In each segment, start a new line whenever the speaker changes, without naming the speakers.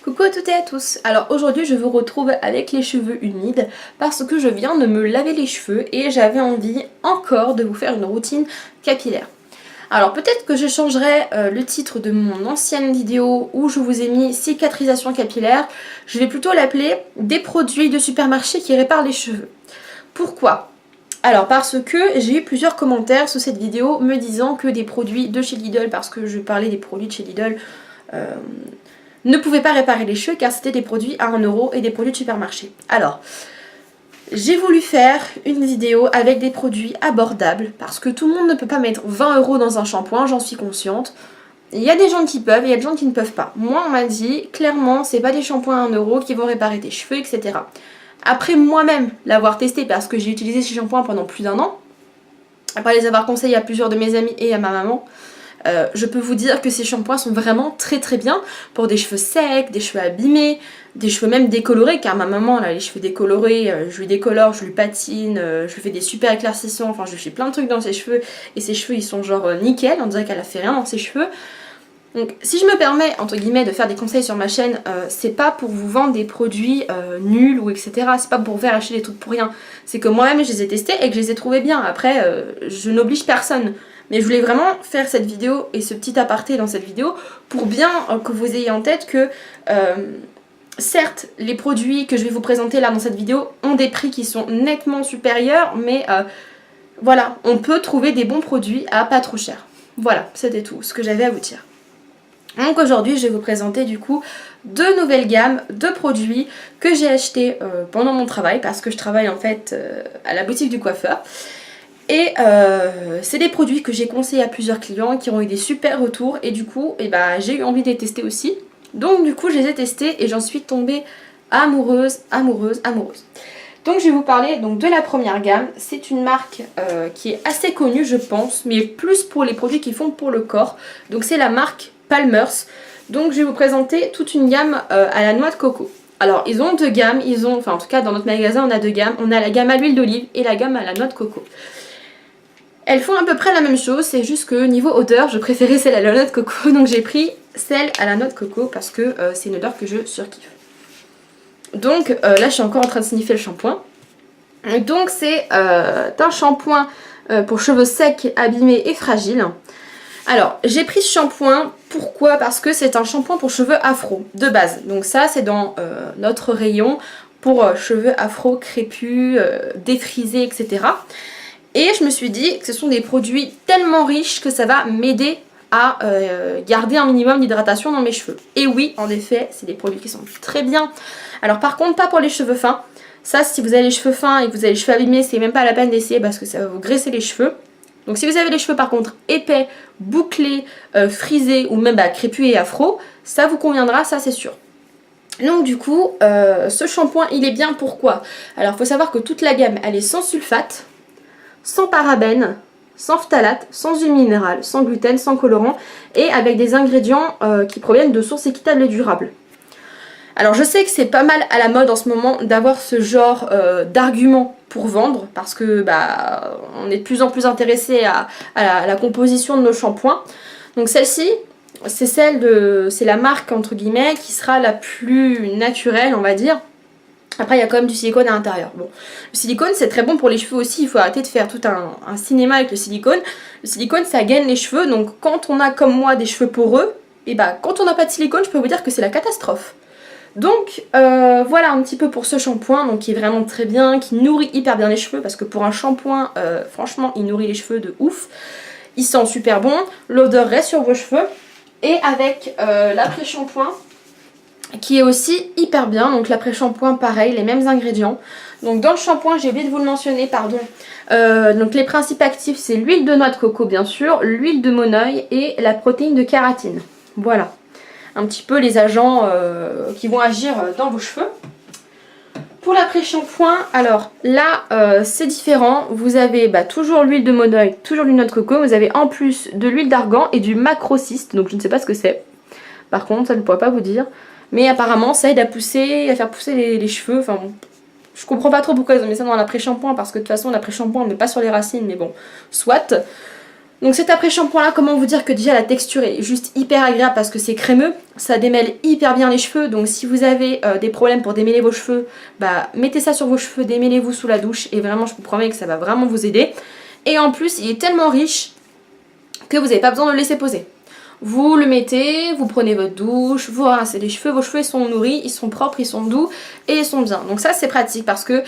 Coucou à toutes et à tous. Alors aujourd'hui je vous retrouve avec les cheveux humides parce que je viens de me laver les cheveux et j'avais envie encore de vous faire une routine capillaire. Alors peut-être que je changerai le titre de mon ancienne vidéo où je vous ai mis cicatrisation capillaire. Je vais plutôt l'appeler des produits de supermarché qui réparent les cheveux. Pourquoi ? Alors parce que j'ai eu plusieurs commentaires sous cette vidéo me disant que des produits de chez Lidl, parce que je parlais des produits de chez Lidl, ne pouvaient pas réparer les cheveux car c'était des produits à 1 € et des produits de supermarché. Alors, j'ai voulu faire une vidéo avec des produits abordables parce que tout le monde ne peut pas mettre 20 € dans un shampoing, j'en suis consciente. Il y a des gens qui peuvent et il y a des gens qui ne peuvent pas. Moi on m'a dit clairement c'est pas des shampoings à 1 € qui vont réparer tes cheveux, etc. Après moi-même l'avoir testé parce que j'ai utilisé ces shampoings pendant plus d'1 an, après les avoir conseillés à plusieurs de mes amis et à ma maman, je peux vous dire que ces shampoings sont vraiment très très bien pour des cheveux secs, des cheveux abîmés, des cheveux même décolorés, car ma maman elle a les cheveux décolorés, je lui décolore, je lui patine, je lui fais des super éclaircissements, enfin je lui fais plein de trucs dans ses cheveux et ses cheveux ils sont genre nickel, on dirait qu'elle a fait rien dans ses cheveux. Donc si je me permets entre guillemets de faire des conseils sur ma chaîne, c'est pas pour vous vendre des produits nuls ou etc, c'est pas pour vous faire acheter des trucs pour rien, c'est que moi-même je les ai testés et que je les ai trouvés bien. Après je n'oblige personne. Mais je voulais vraiment faire cette vidéo et ce petit aparté dans cette vidéo pour bien que vous ayez en tête que certes les produits que je vais vous présenter là dans cette vidéo ont des prix qui sont nettement supérieurs, mais voilà, on peut trouver des bons produits à pas trop cher. Voilà, c'était tout ce que j'avais à vous dire. Donc aujourd'hui je vais vous présenter du coup deux nouvelles gammes de produits que j'ai achetés pendant mon travail parce que je travaille en fait à la boutique du coiffeur. Et c'est des produits que j'ai conseillés à plusieurs clients qui ont eu des super retours et du coup j'ai eu envie de les tester aussi. Donc du coup je les ai testés et j'en suis tombée amoureuse. Donc je vais vous parler donc, de la première gamme. C'est une marque qui est assez connue je pense, mais plus pour les produits qu'ils font pour le corps. Donc c'est la marque Palmer's. Donc je vais vous présenter toute une gamme à la noix de coco. Alors ils ont deux gammes, enfin en tout cas dans notre magasin on a deux gammes. On a la gamme à l'huile d'olive et la gamme à la noix de coco. Elles font à peu près la même chose, c'est juste que niveau odeur, je préférais celle à la noix de coco, donc j'ai pris celle à la noix de coco parce que c'est une odeur que je surkiffe. Donc là je suis encore en train de sniffer le shampoing. Donc c'est un shampoing pour cheveux secs, abîmés et fragiles. Alors j'ai pris ce shampoing, pourquoi? Parce que c'est un shampoing pour cheveux afro de base. Donc ça c'est dans notre rayon pour cheveux afro, crépus, défrisés, etc. Et je me suis dit que ce sont des produits tellement riches que ça va m'aider à garder un minimum d'hydratation dans mes cheveux. Et oui, en effet, c'est des produits qui sont très bien. Alors par contre, pas pour les cheveux fins. Ça, si vous avez les cheveux fins et que vous avez les cheveux abîmés, c'est même pas la peine d'essayer parce que ça va vous graisser les cheveux. Donc si vous avez les cheveux par contre épais, bouclés, frisés ou même crépus et afro, ça vous conviendra, ça c'est sûr. Donc du coup, ce shampoing il est bien, pourquoi? Alors il faut savoir que toute la gamme elle est sans sulfate, sans parabènes, sans phtalate, sans huile minérale, sans gluten, sans colorant et avec des ingrédients qui proviennent de sources équitables et durables. Alors je sais que c'est pas mal à la mode en ce moment d'avoir ce genre d'arguments pour vendre parce que on est de plus en plus intéressé à la composition de nos shampoings. Donc celle-ci, c'est la marque entre guillemets qui sera la plus naturelle on va dire. Après il y a quand même du silicone à l'intérieur. Bon, le silicone c'est très bon pour les cheveux aussi, il faut arrêter de faire tout un cinéma avec le silicone. Le silicone ça gaine les cheveux, donc quand on a comme moi des cheveux poreux, et quand on n'a pas de silicone je peux vous dire que c'est la catastrophe. Donc voilà un petit peu pour ce shampoing, donc qui est vraiment très bien, qui nourrit hyper bien les cheveux, parce que pour un shampoing, franchement il nourrit les cheveux de ouf. Il sent super bon, l'odeur reste sur vos cheveux, et avec l'après-shampoing, qui est aussi hyper bien, donc l'après-shampoing pareil, les mêmes ingrédients. Donc dans le shampoing, j'ai oublié de vous le mentionner, pardon, donc les principes actifs c'est l'huile de noix de coco bien sûr, l'huile de moneuil et la protéine de kératine. Voilà, un petit peu les agents qui vont agir dans vos cheveux. Pour l'après-shampoing, alors là c'est différent, vous avez toujours l'huile de moneuil, toujours l'huile de noix de coco, vous avez en plus de l'huile d'argan et du macrocyste, donc je ne sais pas ce que c'est, par contre ça je ne pourrais pas vous dire. Mais apparemment ça aide à faire pousser les cheveux, enfin bon, je comprends pas trop pourquoi ils ont mis ça dans l'après-shampoing parce que de toute façon l'après-shampoing on ne met pas sur les racines mais bon, soit. Donc cet après-shampoing là, comment vous dire que déjà la texture est juste hyper agréable parce que c'est crémeux, ça démêle hyper bien les cheveux, donc si vous avez des problèmes pour démêler vos cheveux, bah mettez ça sur vos cheveux, démêlez-vous sous la douche et vraiment je vous promets que ça va vraiment vous aider. Et en plus il est tellement riche que vous n'avez pas besoin de le laisser poser. Vous le mettez, vous prenez votre douche, vous rincez les cheveux, vos cheveux ils sont nourris, ils sont propres, ils sont doux et ils sont bien. Donc ça c'est pratique parce que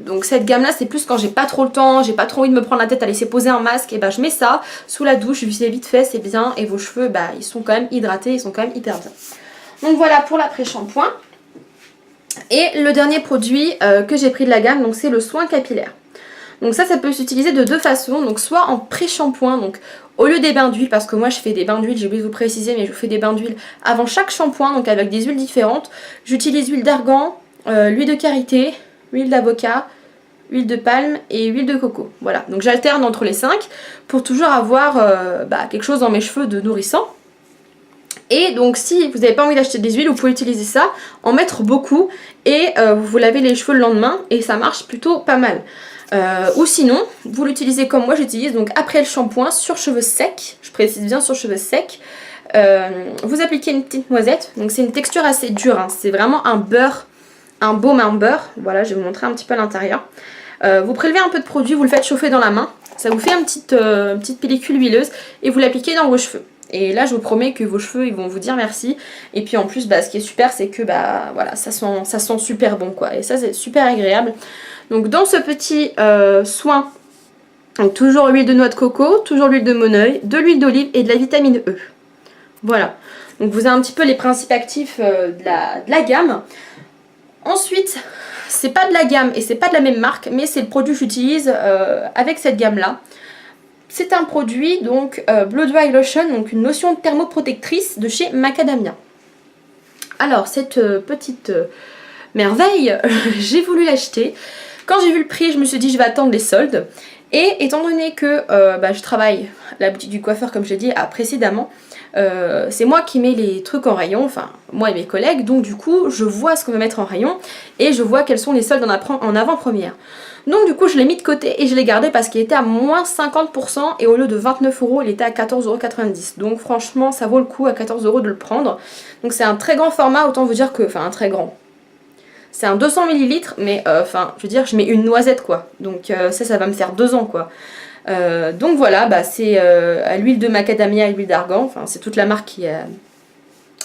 donc cette gamme là c'est plus quand j'ai pas trop le temps, j'ai pas trop envie de me prendre la tête à laisser poser un masque, et bah je mets ça sous la douche, c'est vite fait, c'est bien et vos cheveux bah ils sont quand même hydratés, ils sont quand même hyper bien. Donc voilà pour l'après-shampoing. Et le dernier produit que j'ai pris de la gamme, donc c'est le soin capillaire. Donc ça peut s'utiliser de deux façons, donc soit en pré-shampoing, donc au lieu des bains d'huile, parce que moi je fais des bains d'huile, j'ai oublié de vous préciser, mais je fais des bains d'huile avant chaque shampoing, donc avec des huiles différentes. J'utilise l'huile d'argan, l'huile de karité, l'huile d'avocat, huile de palme et huile de coco. Voilà, donc j'alterne entre les 5 pour toujours avoir quelque chose dans mes cheveux de nourrissant. Et donc si vous n'avez pas envie d'acheter des huiles, vous pouvez utiliser ça, en mettre beaucoup et vous vous lavez les cheveux le lendemain et ça marche plutôt pas mal. Ou sinon, vous l'utilisez comme moi j'utilise, donc après le shampoing, sur cheveux secs, je précise bien sur cheveux secs, vous appliquez une petite noisette, donc c'est une texture assez dure, hein. C'est vraiment un beurre, un baume à un beurre, voilà je vais vous montrer un petit peu à l'intérieur. Vous prélevez un peu de produit, vous le faites chauffer dans la main, ça vous fait une petite pellicule huileuse et vous l'appliquez dans vos cheveux. Et là je vous promets que vos cheveux ils vont vous dire merci. Et puis en plus ce qui est super c'est que voilà, ça sent super bon quoi. Et ça c'est super agréable. Donc dans ce petit soin, donc toujours l'huile de noix de coco, toujours l'huile de moneuil, de l'huile d'olive et de la vitamine E. Voilà. Donc vous avez un petit peu les principes actifs de la gamme. Ensuite, c'est pas de la gamme et c'est pas de la même marque, mais c'est le produit que j'utilise avec cette gamme là. C'est un produit donc Blow Dry Lotion, donc une lotion thermoprotectrice de chez Macadamia. Alors cette petite merveille, j'ai voulu l'acheter. Quand j'ai vu le prix, je me suis dit je vais attendre les soldes. Et étant donné que je travaille à la boutique du coiffeur comme j'ai dit précédemment, c'est moi qui mets les trucs en rayon, enfin moi et mes collègues, donc du coup je vois ce qu'on va mettre en rayon et je vois quels sont les soldes en avant-première. Donc du coup je l'ai mis de côté et je l'ai gardé parce qu'il était à moins 50% et au lieu de 29 €, il était à 14,90 €. Donc franchement ça vaut le coup à 14 € de le prendre. Donc c'est un très grand format, autant vous dire que, enfin un très grand. C'est un 200 ml, mais je veux dire je mets une noisette quoi. Donc ça va me faire 2 ans quoi. Donc voilà, c'est à l'huile de macadamia et l'huile d'argan, enfin c'est toute la marque qui est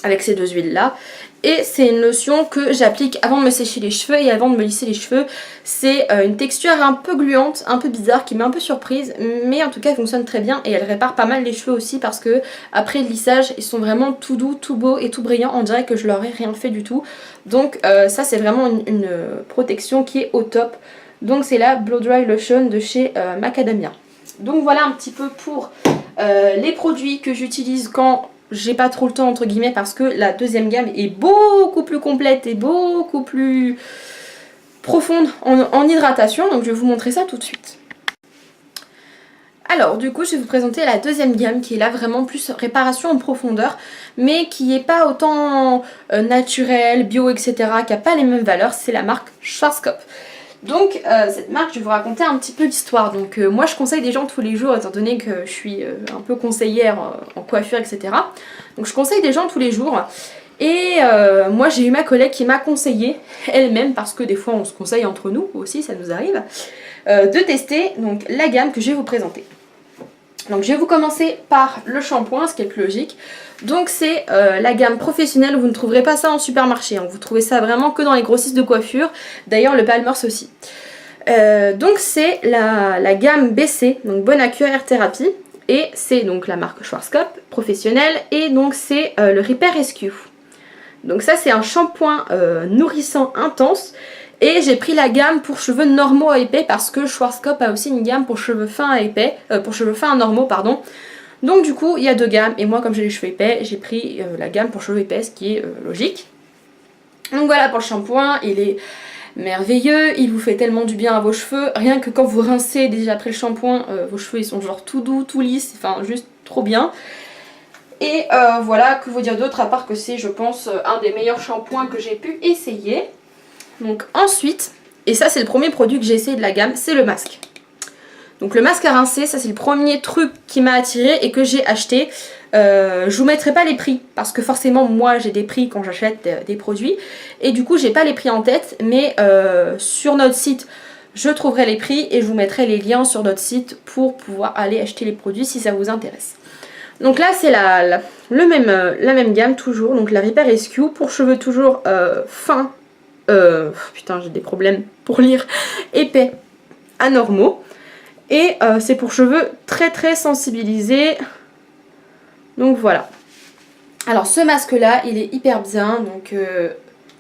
avec ces deux huiles là. Et c'est une lotion que j'applique avant de me sécher les cheveux et avant de me lisser les cheveux. C'est une texture un peu gluante, un peu bizarre, qui m'a un peu surprise, mais en tout cas elle fonctionne très bien et elle répare pas mal les cheveux aussi parce que après le lissage ils sont vraiment tout doux, tout beaux et tout brillants, on dirait que je leur ai rien fait du tout. Donc ça c'est vraiment une protection qui est au top. Donc c'est la Blow Dry Lotion de chez Macadamia. Donc voilà un petit peu pour les produits que j'utilise quand j'ai pas trop le temps entre guillemets parce que la deuxième gamme est beaucoup plus complète et beaucoup plus profonde en hydratation, donc je vais vous montrer ça tout de suite. Alors du coup je vais vous présenter la deuxième gamme qui est là vraiment plus réparation en profondeur mais qui est pas autant naturelle, bio etc, qui a pas les mêmes valeurs, c'est la marque Schwarzkopf. Donc cette marque, je vais vous raconter un petit peu l'histoire. Donc moi je conseille des gens tous les jours étant donné que je suis un peu conseillère en coiffure etc. Donc je conseille des gens tous les jours. Et moi j'ai eu ma collègue qui m'a conseillé elle-même, parce que des fois on se conseille entre nous aussi, ça nous arrive, de tester donc la gamme que je vais vous présenter. Donc je vais vous commencer par le shampoing, ce qui est le plus logique. Donc c'est la gamme professionnelle, vous ne trouverez pas ça en supermarché, hein. Vous trouvez ça vraiment que dans les grossistes de coiffure, d'ailleurs le Palmers aussi. Donc c'est la gamme BC, donc Bonne Accu Hair Therapy, et c'est donc la marque Schwarzkopf professionnelle, et donc c'est le Repair Rescue. Donc ça c'est un shampoing nourrissant intense. Et j'ai pris la gamme pour cheveux normaux à épais parce que Schwarzkopf a aussi une gamme pour cheveux fins à épais, pour cheveux fins à normaux pardon. Donc du coup il y a deux gammes et moi comme j'ai les cheveux épais j'ai pris la gamme pour cheveux épais, ce qui est logique. Donc voilà pour le shampoing, il est merveilleux, il vous fait tellement du bien à vos cheveux, rien que quand vous rincez déjà après le shampoing, vos cheveux ils sont genre tout doux, tout lisses, enfin juste trop bien. Et voilà, que vous dire d'autre à part que c'est je pense un des meilleurs shampoings que j'ai pu essayer. Donc ensuite, et ça c'est le premier produit que j'ai essayé de la gamme, c'est le masque. Donc le masque à rincer, ça c'est le premier truc qui m'a attiré et que j'ai acheté. Je vous mettrai pas les prix parce que forcément moi j'ai des prix quand j'achète des produits et du coup j'ai pas les prix en tête, mais sur notre site je trouverai les prix et je vous mettrai les liens sur notre site pour pouvoir aller acheter les produits si ça vous intéresse. Donc là c'est la même gamme toujours, donc la Repair Rescue pour cheveux toujours fins, putain j'ai des problèmes pour lire, épais à normaux. Et c'est pour cheveux très très sensibilisés. Donc voilà. Alors ce masque là il est hyper bien. Donc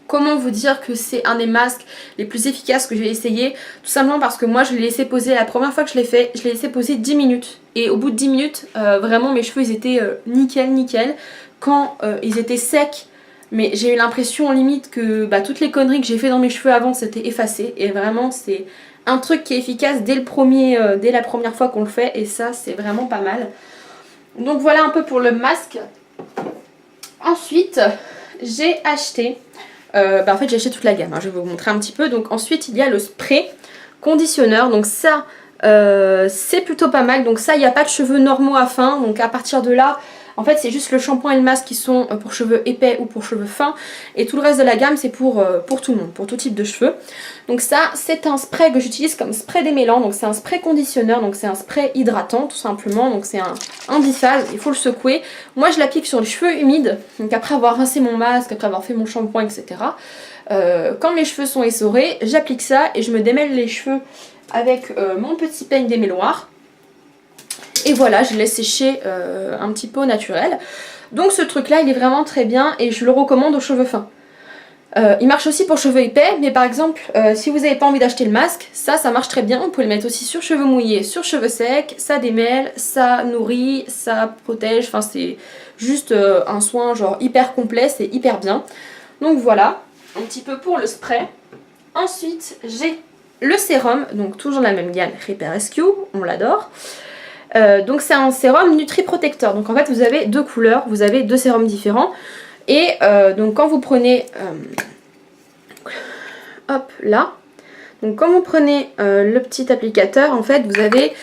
comment vous dire que c'est un des masques les plus efficaces que j'ai essayé. Tout simplement parce que moi je l'ai laissé poser, la première fois que je l'ai fait, je l'ai laissé poser 10 minutes. Et au bout de 10 minutes, vraiment mes cheveux ils étaient nickel. Quand ils étaient secs, mais j'ai eu l'impression limite que toutes les conneries que j'ai fait dans mes cheveux avant c'était effacé. Et vraiment c'est un truc qui est efficace dès la première fois qu'on le fait. Et ça c'est vraiment pas mal. Donc voilà un peu pour le masque. Ensuite j'ai acheté, en fait j'ai acheté toute la gamme, hein, je vais vous montrer un petit peu. Donc ensuite il y a le spray conditionneur. Donc ça c'est plutôt pas mal. Donc ça il n'y a pas de cheveux normaux à fin. Donc à partir de là en fait c'est juste le shampoing et le masque qui sont pour cheveux épais ou pour cheveux fins. Et tout le reste de la gamme c'est pour tout le monde, pour tout type de cheveux. Donc ça c'est un spray que j'utilise comme spray démêlant. Donc c'est un spray conditionneur, donc c'est un spray hydratant tout simplement. Donc c'est un biphase, il faut le secouer. Moi je l'applique sur les cheveux humides. Donc après avoir rincé mon masque, après avoir fait mon shampoing etc. Quand mes cheveux sont essorés, j'applique ça et je me démêle les cheveux avec mon petit peigne démêloir. Et voilà, je laisse sécher un petit peu au naturel. Donc ce truc là il est vraiment très bien et je le recommande aux cheveux fins. Il marche aussi pour cheveux épais, mais par exemple si vous n'avez pas envie d'acheter le masque, ça marche très bien. Vous pouvez le mettre aussi sur cheveux mouillés, sur cheveux secs, ça démêle, ça nourrit, ça protège. Enfin c'est juste un soin genre hyper complet, c'est hyper bien. Donc voilà, un petit peu pour le spray. Ensuite j'ai le sérum, donc toujours la même gamme Repair Rescue, on l'adore. Donc c'est un sérum Nutri-Protecteur. Donc en fait vous avez deux couleurs, vous avez deux sérums différents. Et donc quand vous prenez, hop là, donc quand vous prenez le petit applicateur, en fait vous avez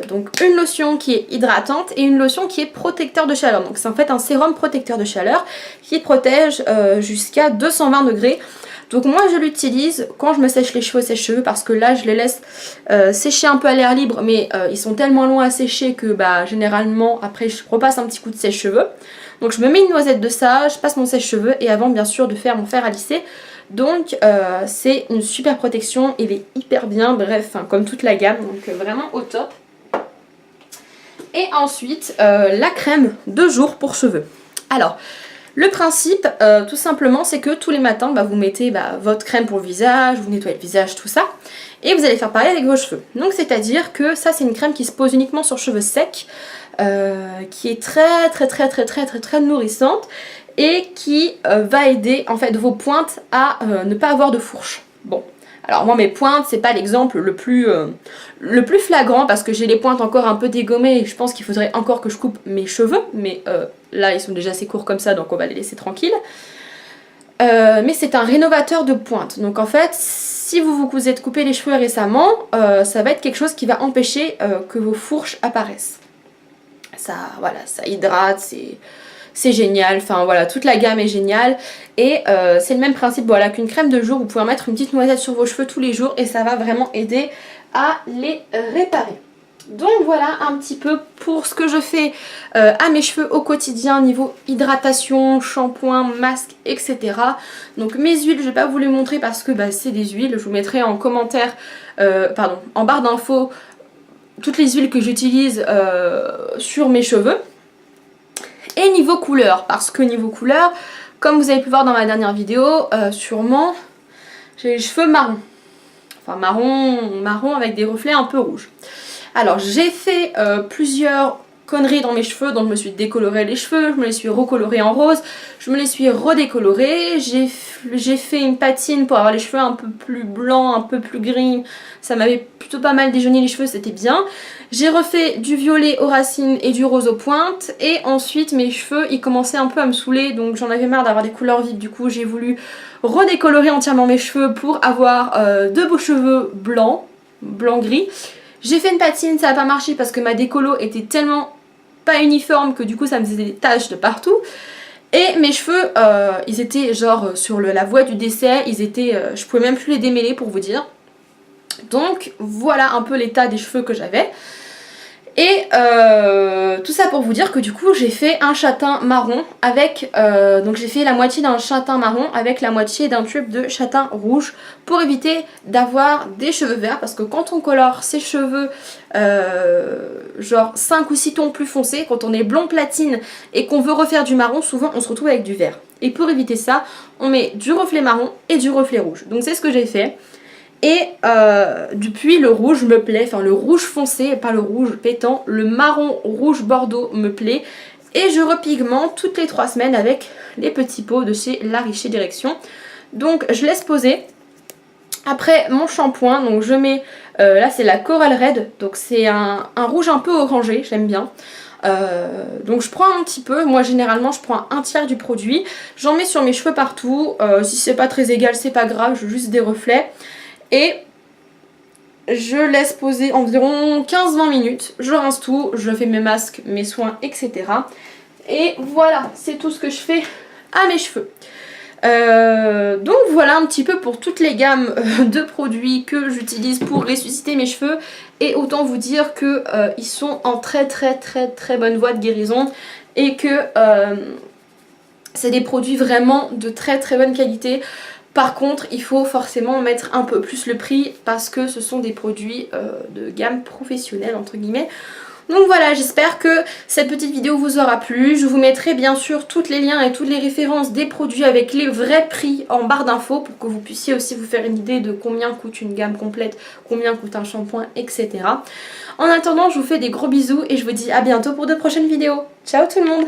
donc une lotion qui est hydratante et une lotion qui est protecteur de chaleur. Donc c'est en fait un sérum protecteur de chaleur qui protège jusqu'à 220 degrés. Donc moi je l'utilise quand je me sèche les cheveux au sèche-cheveux parce que là je les laisse sécher un peu à l'air libre, mais ils sont tellement longs à sécher que généralement après je repasse un petit coup de sèche-cheveux. Donc je me mets une noisette de ça, je passe mon sèche-cheveux et avant bien sûr de faire mon fer à lisser. Donc c'est une super protection, il est hyper bien, bref, comme toute la gamme, donc vraiment au top. Et ensuite la crème de jour pour cheveux. Alors le principe tout simplement c'est que tous les matins vous mettez votre crème pour le visage, vous nettoyez le visage, tout ça. Et vous allez faire pareil avec vos cheveux. Donc c'est à dire que ça c'est une crème qui se pose uniquement sur cheveux secs, qui est très nourrissante et qui va aider en fait vos pointes à ne pas avoir de fourche. Bon, alors moi mes pointes c'est pas l'exemple le plus flagrant parce que j'ai les pointes encore un peu dégommées et je pense qu'il faudrait encore que je coupe mes cheveux, mais là ils sont déjà assez courts comme ça donc on va les laisser tranquilles. Mais c'est un rénovateur de pointe, donc en fait si vous vous êtes coupé les cheveux récemment, ça va être quelque chose qui va empêcher que vos fourches apparaissent. Ça, voilà, ça hydrate, c'est génial, enfin voilà, toute la gamme est géniale. Et c'est le même principe voilà, qu'une crème de jour, vous pouvez en mettre une petite noisette sur vos cheveux tous les jours et ça va vraiment aider à les réparer. Donc voilà un petit peu pour ce que je fais à mes cheveux au quotidien niveau hydratation, shampoing, masque, etc. Donc mes huiles, je vais pas vous les montrer parce que c'est des huiles, je vous mettrai en commentaire, en barre d'infos toutes les huiles que j'utilise sur mes cheveux. Et niveau couleur, parce que niveau couleur, comme vous avez pu voir dans ma dernière vidéo, sûrement, j'ai les cheveux marron. Enfin marron avec des reflets un peu rouges. Alors j'ai fait plusieurs conneries dans mes cheveux, donc je me suis décoloré les cheveux, je me les suis recolorés en rose, je me les suis redécolorés, j'ai fait une patine pour avoir les cheveux un peu plus blancs, un peu plus gris, ça m'avait plutôt pas mal déjauni les cheveux, c'était bien. J'ai refait du violet aux racines et du rose aux pointes et ensuite mes cheveux ils commençaient un peu à me saouler donc j'en avais marre d'avoir des couleurs vives, du coup j'ai voulu redécolorer entièrement mes cheveux pour avoir de beaux cheveux blancs, blanc-gris. J'ai fait une patine, ça n'a pas marché parce que ma décolo était tellement pas uniforme que du coup ça me faisait des taches de partout. Et mes cheveux, ils étaient genre sur la voie du décès, je pouvais même plus les démêler pour vous dire. Donc voilà un peu l'état des cheveux que j'avais. Et tout ça pour vous dire que du coup j'ai fait un châtain marron avec, donc j'ai fait la moitié d'un châtain marron avec la moitié d'un tube de châtain rouge pour éviter d'avoir des cheveux verts, parce que quand on colore ses cheveux genre 5 ou 6 tons plus foncés, quand on est blond platine et qu'on veut refaire du marron, souvent on se retrouve avec du vert. Et pour éviter ça, on met du reflet marron et du reflet rouge. Donc c'est ce que j'ai fait. Et depuis le rouge me plaît, enfin le rouge foncé, pas le rouge pétant, le marron rouge bordeaux me plaît. Et je repigmente toutes les 3 semaines avec les petits pots de chez La Richer Direction. Donc je laisse poser. Après mon shampoing, donc je mets, là c'est la Coral Red, donc c'est un rouge un peu orangé, j'aime bien. Donc je prends un petit peu, moi généralement je prends un tiers du produit. J'en mets sur mes cheveux partout, si c'est pas très égal c'est pas grave, je veux juste des reflets. Et je laisse poser environ 15-20 minutes, je rince tout, je fais mes masques, mes soins, etc. Et voilà, c'est tout ce que je fais à mes cheveux. Donc voilà un petit peu pour toutes les gammes de produits que j'utilise pour ressusciter mes cheveux. Et autant vous dire que ils sont en très bonne voie de guérison. Et que c'est des produits vraiment de très bonne qualité. Par contre, il faut forcément mettre un peu plus le prix parce que ce sont des produits de gamme professionnelle entre guillemets. Donc voilà, j'espère que cette petite vidéo vous aura plu. Je vous mettrai bien sûr tous les liens et toutes les références des produits avec les vrais prix en barre d'infos pour que vous puissiez aussi vous faire une idée de combien coûte une gamme complète, combien coûte un shampoing, etc. En attendant, je vous fais des gros bisous et je vous dis à bientôt pour de prochaines vidéos. Ciao tout le monde!